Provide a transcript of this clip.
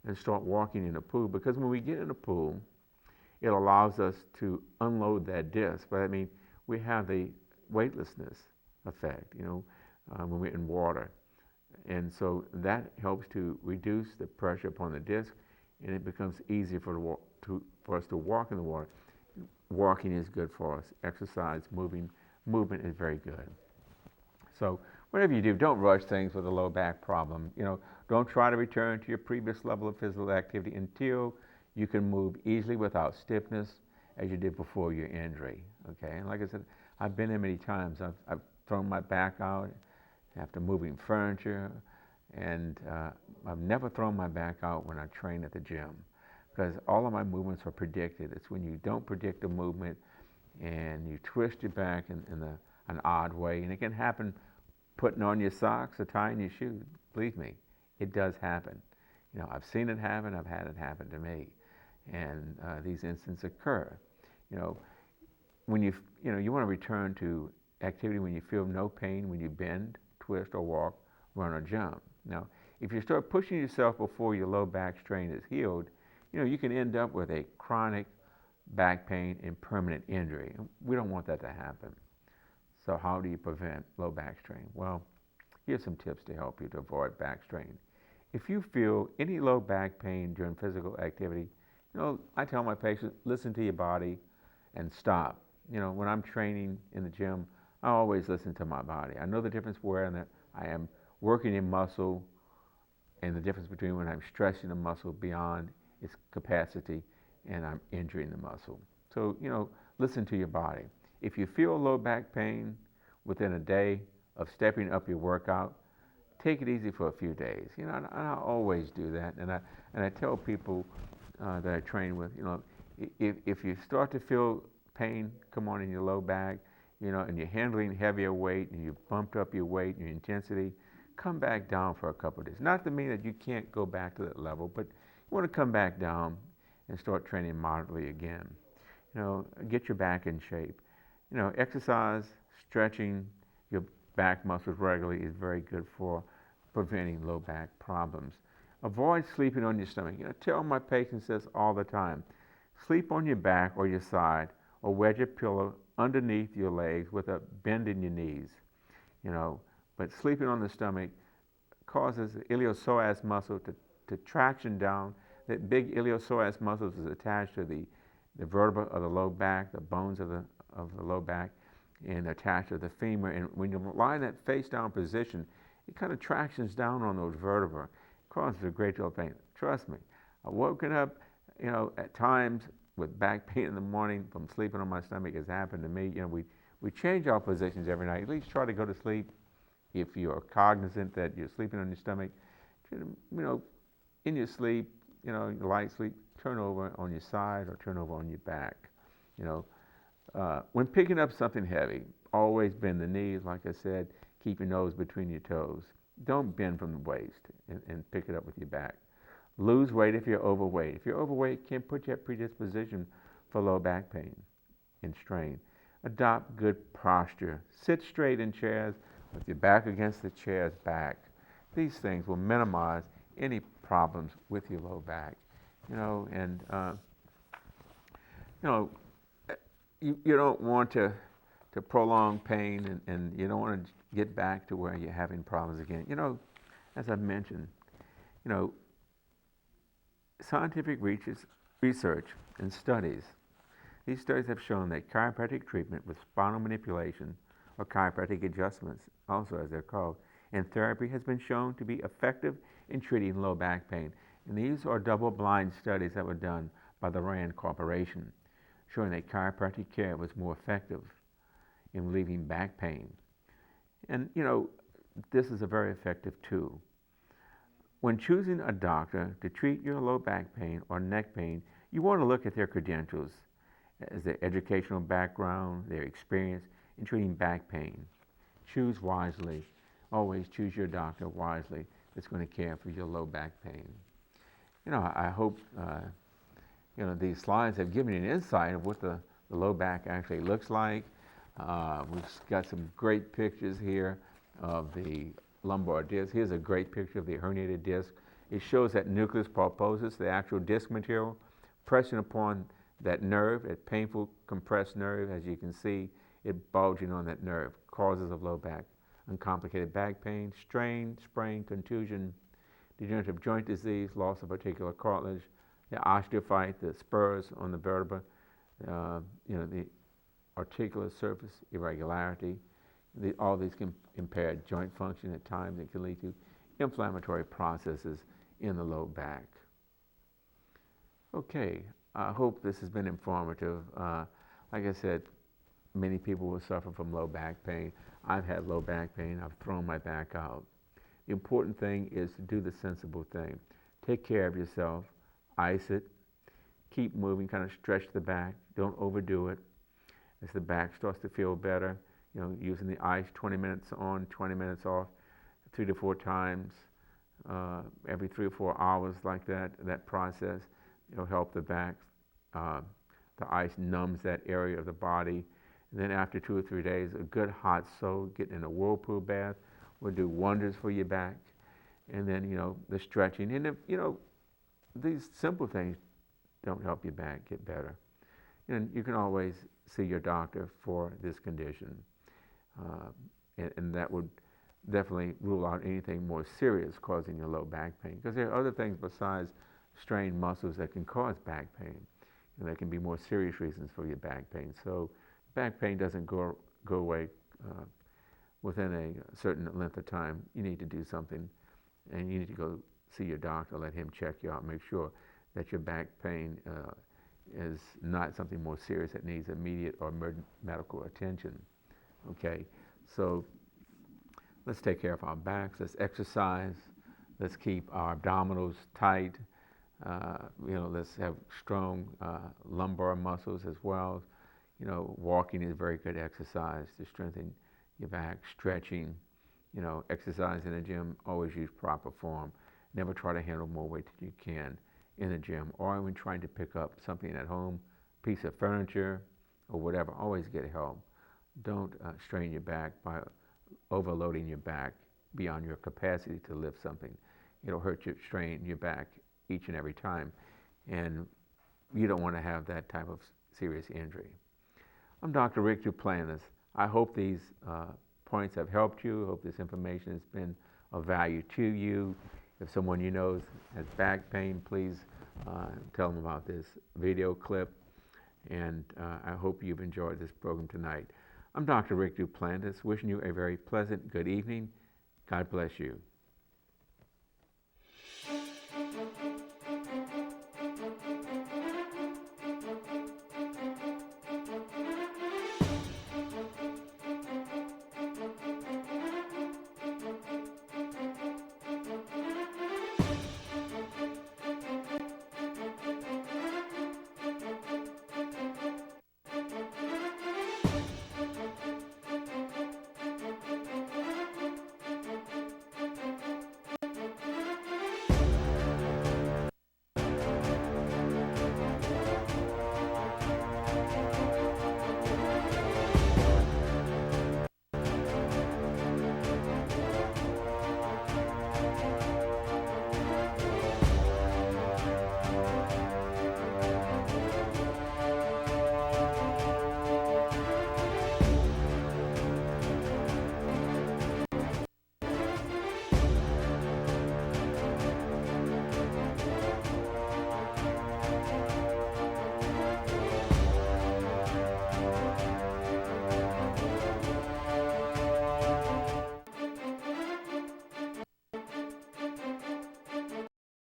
and start walking in the pool, because when we get in the pool, it allows us to unload that disc. But I mean, we have the weightlessness effect, when we're in water. And so that helps to reduce the pressure upon the disc, and it becomes easier for us to walk in the water. Walking is good for us. Exercise, movement is very good. So whatever you do, don't rush things with a low back problem. Don't try to return to your previous level of physical activity until you can move easily without stiffness as you did before your injury. Okay, and like I said, I've been there many times. I've thrown my back out after moving furniture, and I've never thrown my back out when I train at the gym, because all of my movements are predicted. It's when you don't predict a movement and you twist your back in an odd way, and it can happen putting on your socks or tying your shoes. Believe me, it does happen. I've seen it happen. I've had it happen to me, and these incidents occur. When you want to return to activity when you feel no pain, when you bend, twist, or walk, run, or jump. Now, if you start pushing yourself before your low back strain is healed, you can end up with a chronic back pain and permanent injury. We don't want that to happen. So how do you prevent low back strain? Well, here's some tips to help you to avoid back strain. If you feel any low back pain during physical activity, I tell my patients, listen to your body and stop. When I'm training in the gym, I always listen to my body. I know the difference where I am working in muscle, and the difference between when I'm stressing the muscle beyond its capacity and I'm injuring the muscle. So, listen to your body. If you feel low back pain within a day of stepping up your workout, take it easy for a few days. I always do that, and I tell people that I train with, if you start to feel pain come on in your low back, and you're handling heavier weight, and you've bumped up your weight and your intensity, come back down for a couple of days. Not to mean that you can't go back to that level, but you want to come back down and start training moderately again. Get your back in shape. Exercise, stretching your back muscles regularly is very good for preventing low back problems. Avoid sleeping on your stomach. Tell my patients this all the time. Sleep on your back or your side, or wedge a pillow underneath your legs with a bend in your knees. But sleeping on the stomach causes the iliopsoas muscle to traction down. That big iliopsoas muscle is attached to the vertebra of the low back, the bones of the low back, and attached to the femur. And when you lie in that face down position, it kind of tractions down on those vertebrae. It causes a great deal of pain. Trust me, I've woken up, at times with back pain in the morning from sleeping on my stomach. Has happened to me. We change our positions every night. At least try to go to sleep, if you're cognizant that you're sleeping on your stomach, in your sleep, your light sleep, turn over on your side or turn over on your back. When picking up something heavy, always bend the knees. Like I said, keep your nose between your toes. Don't bend from the waist and pick it up with your back. Lose weight if you're overweight. If you're overweight, it can put you at predisposition for low back pain and strain. Adopt good posture. Sit straight in chairs with your back against the chair's back. These things will minimize any problems with your low back. You don't want to prolong pain, and you don't want to get back to where you're having problems again. As I mentioned, scientific research and studies, these studies have shown that chiropractic treatment with spinal manipulation, or chiropractic adjustments, also as they're called, and therapy has been shown to be effective in treating low back pain. And these are double-blind studies that were done by the Rand Corporation, showing that chiropractic care was more effective in relieving back pain. And, this is a very effective tool. When choosing a doctor to treat your low back pain or neck pain, you want to look at their credentials, as their educational background, their experience in treating back pain. Choose wisely. Always choose your doctor wisely that's going to care for your low back pain. I hope these slides have given you an insight of what the low back actually looks like. We've got some great pictures here of the lumbar disc. Here's a great picture of the herniated disc. It shows that nucleus pulposus, the actual disc material, pressing upon that nerve, that painful compressed nerve. As you can see, it bulging on that nerve. Causes of low back, uncomplicated back pain, strain, sprain, contusion, degenerative joint disease, loss of articular cartilage, the osteophyte, the spurs on the vertebra, the articular surface irregularity. All these can impair joint function at times. It can lead to inflammatory processes in the low back. Okay, I hope this has been informative. Like I said, many people will suffer from low back pain. I've had low back pain. I've thrown my back out. The important thing is to do the sensible thing. Take care of yourself. Ice it. Keep moving. Kind of stretch the back. Don't overdo it. As the back starts to feel better, using the ice 20 minutes on, 20 minutes off, 3 to 4 times, every 3 or 4 hours like that. That process, it'll help the back. The ice numbs that area of the body. And then after 2 or 3 days, a good hot soak, getting in a whirlpool bath will do wonders for your back. And then, the stretching. And if, these simple things don't help your back get better, and you can always see your doctor for this condition. And that would definitely rule out anything more serious causing your low back pain, because there are other things besides strained muscles that can cause back pain. And there can be more serious reasons for your back pain. So back pain doesn't go away within a certain length of time. You need to do something, and you need to go see your doctor, let him check you out, make sure that your back pain is not something more serious that needs immediate or emergent medical attention. Okay, so let's take care of our backs. Let's exercise. Let's keep our abdominals tight. Let's have strong lumbar muscles as well. Walking is very good exercise to strengthen your back. Stretching, exercise in the gym. Always use proper form. Never try to handle more weight than you can in the gym, or when trying to pick up something at home, piece of furniture or whatever. Always get help. Don't strain your back by overloading your back beyond your capacity to lift something. It'll hurt you, strain your back each and every time, and you don't want to have that type of serious injury. I'm Dr. Rick Duplantis. I hope these points have helped you. I hope this information has been of value to you. If someone you know has back pain, please tell them about this video clip. And I hope you've enjoyed this program tonight. I'm Dr. Rick Duplantis, wishing you a very pleasant good evening. God bless you.